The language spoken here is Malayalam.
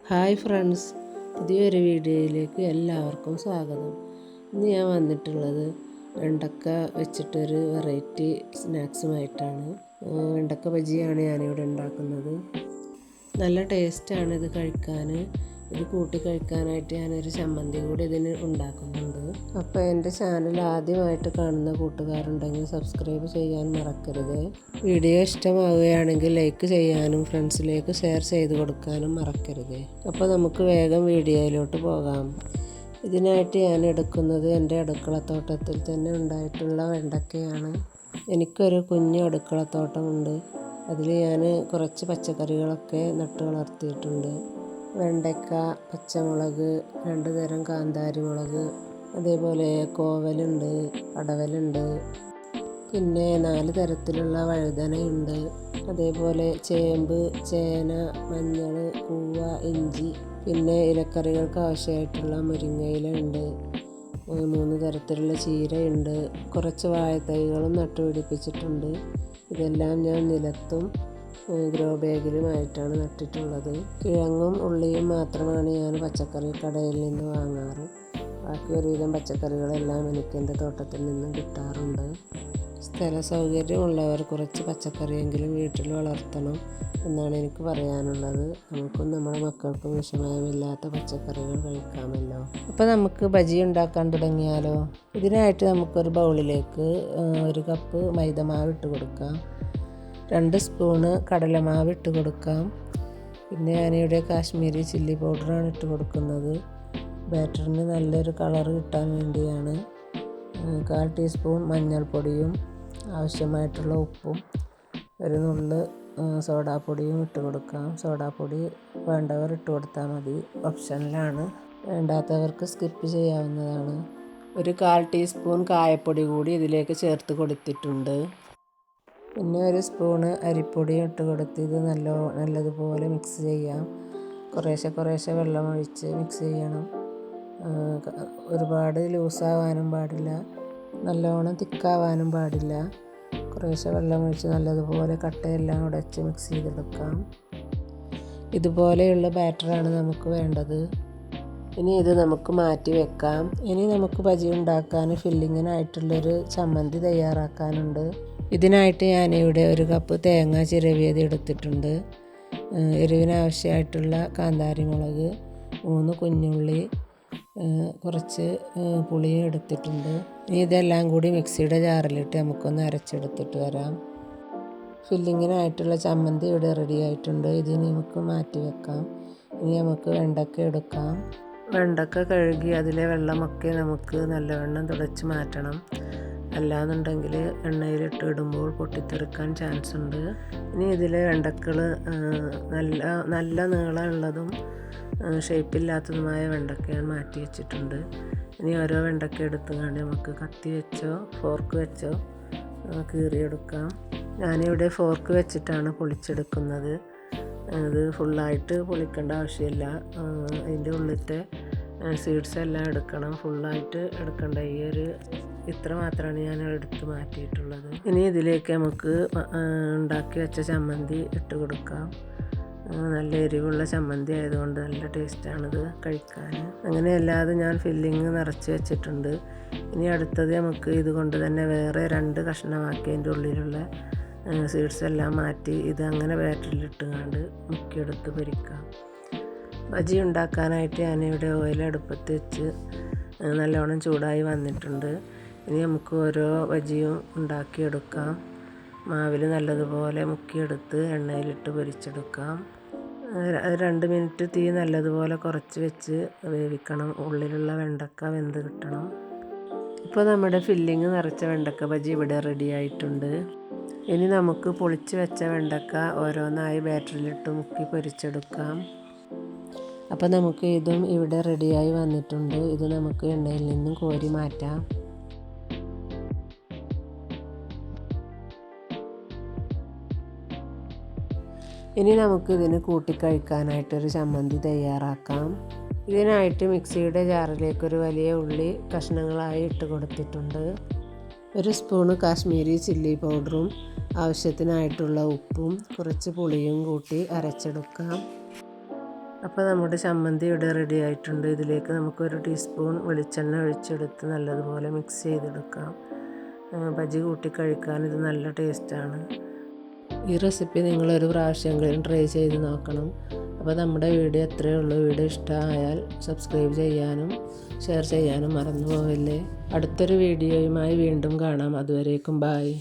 ഹായ് ഫ്രണ്ട്സ്, പുതിയൊരു വീഡിയോയിലേക്ക് എല്ലാവർക്കും സ്വാഗതം. ഇന്ന് ഞാൻ വന്നിട്ടുള്ളത് വെണ്ടക്ക വെച്ചിട്ടൊരു വെറൈറ്റി സ്നാക്സുമായിട്ടാണ്. വെണ്ടക്ക ബജിയാണ് ഞാനിവിടെ ഉണ്ടാക്കുന്നത്. നല്ല ടേസ്റ്റാണ് ഇത് കഴിക്കാൻ. ഇത് കൂട്ടി കഴിക്കാനായിട്ട് ഞാനൊരു ചമ്മന്തി കൂടി ഇതിന് ഉണ്ടാക്കുന്നുണ്ട്. അപ്പോൾ എൻ്റെ ചാനൽ ആദ്യമായിട്ട് കാണുന്ന കൂട്ടുകാരുണ്ടെങ്കിൽ സബ്സ്ക്രൈബ് ചെയ്യാൻ മറക്കരുത്. വീഡിയോ ഇഷ്ടമാവുകയാണെങ്കിൽ ലൈക്ക് ചെയ്യാനും ഫ്രണ്ട്സിലേക്ക് ഷെയർ ചെയ്ത് കൊടുക്കാനും മറക്കരുത്. അപ്പോൾ നമുക്ക് വേഗം വീഡിയോയിലോട്ട് പോകാം. ഇതിനായിട്ട് ഞാൻ എടുക്കുന്നത് എൻ്റെ അടുക്കളത്തോട്ടത്തിൽ തന്നെ ഉണ്ടായിട്ടുള്ള വെണ്ടക്കയാണ്. എനിക്കൊരു കുഞ്ഞു അടുക്കളത്തോട്ടമുണ്ട്. അതിൽ ഞാൻ കുറച്ച് പച്ചക്കറികളൊക്കെ നട്ടു വളർത്തിയിട്ടുണ്ട്. വെണ്ടയ്ക്ക, പച്ചമുളക്, 2 തരം കാന്താരി മുളക്, അതേപോലെ കോവലുണ്ട്, പടവലുണ്ട്, പിന്നെ 4 തരത്തിലുള്ള വഴുതനയുണ്ട്, അതേപോലെ ചേമ്പ്, ചേന, മഞ്ഞൾ, കൂവ, ഇഞ്ചി, പിന്നെ ഇലക്കറികൾക്ക് ആവശ്യമായിട്ടുള്ള മുരിങ്ങയില ഉണ്ട്, 3 തരത്തിലുള്ള ചീരയുണ്ട്, കുറച്ച് വാഴത്തൈകളും നട്ടുപിടിപ്പിച്ചിട്ടുണ്ട്. ഇതെല്ലാം ഞാൻ നിലത്തും ഗ്രോ ബാഗിലുമായിട്ടാണ് നട്ടിട്ടുള്ളത്. കിഴങ്ങും ഉള്ളിയും മാത്രമാണ് ഞാൻ പച്ചക്കറി കടയിൽ നിന്ന് വാങ്ങാറ്. ബാക്കി ഒരുവിധം പച്ചക്കറികളെല്ലാം എനിക്ക് എൻ്റെ തോട്ടത്തിൽ നിന്നും കിട്ടാറുണ്ട്. സ്ഥല സൗകര്യമുള്ളവർ കുറച്ച് പച്ചക്കറിയെങ്കിലും വീട്ടിൽ വളർത്തണം എന്നാണ് എനിക്ക് പറയാനുള്ളത്. നമുക്കും നമ്മുടെ മക്കൾക്കും വിഷമയമില്ലാത്ത പച്ചക്കറികൾ കഴിക്കാമല്ലോ. അപ്പോൾ നമുക്ക് ബജി ഉണ്ടാക്കാൻ തുടങ്ങിയാലോ. ഇതിനായിട്ട് നമുക്കൊരു ബൗളിലേക്ക് 1 കപ്പ് മൈദമാവ് ഇട്ട് കൊടുക്കാം. 2 സ്പൂണ് കടലമാവ് ഇട്ട് കൊടുക്കാം. പിന്നെ ഞാനിവിടെ കാശ്മീരി ചില്ലി പൗഡറാണ് ഇട്ട് കൊടുക്കുന്നത്. ബാറ്ററിന് നല്ലൊരു കളർ കിട്ടാൻ വേണ്ടിയാണ്. 1/4 ടീസ്പൂൺ മഞ്ഞൾപ്പൊടിയും ആവശ്യമായിട്ടുള്ള ഉപ്പും 1 നുള്ള് സോഡാപ്പൊടിയും ഇട്ട് കൊടുക്കാം. സോഡാപ്പൊടി വേണ്ടവർ ഇട്ട് കൊടുത്താൽ മതി, ഓപ്ഷനിലാണ്. വേണ്ടാത്തവർക്ക് സ്കിപ്പ് ചെയ്യാവുന്നതാണ്. 1/4 ടീസ്പൂൺ കായപ്പൊടി കൂടി ഇതിലേക്ക് ചേർത്ത് കൊടുത്തിട്ടുണ്ട്. പിന്നെ 1 സ്പൂണ് അരിപ്പൊടി ഇട്ട് കൊടുത്ത് ഇത് നല്ലതുപോലെ മിക്സ് ചെയ്യാം. കുറേശ്ശെ വെള്ളമൊഴിച്ച് മിക്സ് ചെയ്യണം. ഒരുപാട് ലൂസാവാനും പാടില്ല, നല്ലോണം തിക്കാവാനും പാടില്ല. കുറേശ്ശെ വെള്ളമൊഴിച്ച് നല്ലതുപോലെ കട്ടയെല്ലാം ഉടച്ച് മിക്സ് ചെയ്തെടുക്കാം. ഇതുപോലെയുള്ള ബാറ്ററാണ് നമുക്ക് വേണ്ടത്. ഇനി ഇത് നമുക്ക് മാറ്റി വെക്കാം. ഇനി നമുക്ക് ബജി ഉണ്ടാക്കാൻ ഫില്ലിങ്ങിനായിട്ടുള്ളൊരു ചമ്മന്തി തയ്യാറാക്കാനുണ്ട്. ഇതിനായിട്ട് ഞാനിവിടെ 1 കപ്പ് തേങ്ങ ചിരവിയത് എടുത്തിട്ടുണ്ട്. എരിവിനാവശ്യമായിട്ടുള്ള കാന്താരി മുളക്, 3 കുഞ്ഞുള്ളി, കുറച്ച് പുളിയും എടുത്തിട്ടുണ്ട്. ഇനി ഇതെല്ലാം കൂടി മിക്സിയുടെ ജാറിലിട്ട് നമുക്കൊന്ന് അരച്ചെടുത്തിട്ട് വരാം. ഫില്ലിങ്ങിനായിട്ടുള്ള ചമ്മന്തി ഇവിടെ റെഡി ആയിട്ടുണ്ട്. ഇത് നമുക്ക് മാറ്റി വെക്കാം. ഇനി നമുക്ക് വെണ്ടക്ക എടുക്കാം. വെണ്ടക്ക കഴുകി അതിലെ വെള്ളമൊക്കെ നമുക്ക് നല്ലവണ്ണം തുടച്ച് മാറ്റണം. അല്ലാന്നുണ്ടെങ്കിൽ എണ്ണയിലിട്ട് ഇടുമ്പോൾ പൊട്ടിത്തെറിക്കാൻ ചാൻസ് ഉണ്ട്. ഇനി ഇതിലെ വെണ്ടക്കൾ നല്ല നീളമുള്ളതും ഷേപ്പില്ലാത്തതുമായ വെണ്ടക്ക ഞാൻ മാറ്റി വെച്ചിട്ടുണ്ട്. ഇനി ഓരോ വെണ്ടക്ക എടുത്തുകൊണ്ട് നമുക്ക് കത്തി വെച്ചോ ഫോർക്ക് വെച്ചോ കീറിയെടുക്കാം. ഞാനിവിടെ ഫോർക്ക് വെച്ചിട്ടാണ് പൊളിച്ചെടുക്കുന്നത്. അത് ഫുള്ളായിട്ട് പൊളിക്കേണ്ട ആവശ്യമില്ല. അതിൻ്റെ ഉള്ളിലത്തെ സീഡ്സ് എല്ലാം എടുക്കണം, ഫുള്ളായിട്ട് എടുക്കേണ്ട. ഇത്ര മാത്രമാണ് ഞാൻ എടുത്ത് മാറ്റിയിട്ടുള്ളത്. ഇനി ഇതിലേക്ക് നമുക്ക് ഉണ്ടാക്കി വെച്ച ചമ്മന്തി ഇട്ട് കൊടുക്കാം. നല്ല എരിവുള്ള ചമ്മന്തി ആയതുകൊണ്ട് നല്ല ടേസ്റ്റാണിത് കഴിക്കാൻ. അങ്ങനെയല്ലാതെ ഞാൻ ഫില്ലിങ് നിറച്ച് വെച്ചിട്ടുണ്ട്. ഇനി അടുത്തത് നമുക്ക് ഇതുകൊണ്ട് തന്നെ വേറെ 2 കഷ്ണമാക്കി അതിൻ്റെ ഉള്ളിലുള്ള സീഡ്സ് എല്ലാം മാറ്റി ഇത് അങ്ങനെ ബാറ്ററിലിട്ടുകൊണ്ട് മുക്കിയെടുത്ത് പൊരിക്കാം. ബജി ഉണ്ടാക്കാനായിട്ട് ഞാനിവിടെ ഓയിൽ അടുപ്പത്ത് വെച്ച് നല്ലോണം ചൂടായി വന്നിട്ടുണ്ട്. ഇനി നമുക്ക് ഓരോ ബജിയും ഉണ്ടാക്കിയെടുക്കാം. മാവിൽ നല്ലതുപോലെ മുക്കിയെടുത്ത് എണ്ണയിലിട്ട് പൊരിച്ചെടുക്കാം. 2 മിനിറ്റ് തീ നല്ലതുപോലെ കുറച്ച് വെച്ച് വേവിക്കണം. ഉള്ളിലുള്ള വെണ്ടക്ക വെന്ത് കിട്ടണം. ഇപ്പോൾ നമ്മുടെ ഫില്ലിങ് നിറച്ച വെണ്ടക്ക ബജി ഇവിടെ റെഡി ആയിട്ടുണ്ട്. ഇനി നമുക്ക് പൊളിച്ച് വെച്ച വെണ്ടക്ക ഓരോന്നായി ബാറ്ററിലിട്ട് മുക്കി പൊരിച്ചെടുക്കാം. അപ്പോൾ നമുക്ക് ഇതും ഇവിടെ റെഡിയായി വന്നിട്ടുണ്ട്. ഇത് നമുക്ക് എണ്ണയിൽ നിന്നും കോരി മാറ്റാം. ഇനി നമുക്ക് ഇതിന് കൂട്ടിക്കഴിക്കാനായിട്ടൊരു ചമ്മന്തി തയ്യാറാക്കാം. ഇതിനായിട്ട് മിക്സിയുടെ ജാറിലേക്ക് ഒരു വലിയ ഉള്ളി കഷ്ണങ്ങളായി ഇട്ട് കൊടുത്തിട്ടുണ്ട്. 1 സ്പൂണ് കാശ്മീരി ചില്ലി പൗഡറും ആവശ്യത്തിനായിട്ടുള്ള ഉപ്പും കുറച്ച് പുളിയും കൂട്ടി അരച്ചെടുക്കാം. അപ്പോൾ നമ്മുടെ ചമ്മന്തി ഇവിടെ റെഡി ആയിട്ടുണ്ട്. ഇതിലേക്ക് നമുക്ക് 1 ടീസ്പൂൺ വെളിച്ചെണ്ണ ഒഴിച്ചെടുത്ത് നല്ലതുപോലെ മിക്സ് ചെയ്തെടുക്കാം. ബജി കൂട്ടി കഴിക്കാൻ ഇത് നല്ല ടേസ്റ്റാണ്. ഈ റെസിപ്പി നിങ്ങളൊരു പ്രാവശ്യമെങ്കിലും ട്രൈ ചെയ്ത് നോക്കണം. അപ്പോൾ നമ്മുടെ വീഡിയോ എത്രയേ ഉള്ളൂ. വീഡിയോ ഇഷ്ടമായാൽ സബ്സ്ക്രൈബ് ചെയ്യാനും ഷെയർ ചെയ്യാനും മറന്നു പോകല്ലേ. അടുത്തൊരു വീഡിയോയുമായി വീണ്ടും കാണാം. അതുവരേക്കും ബായ്.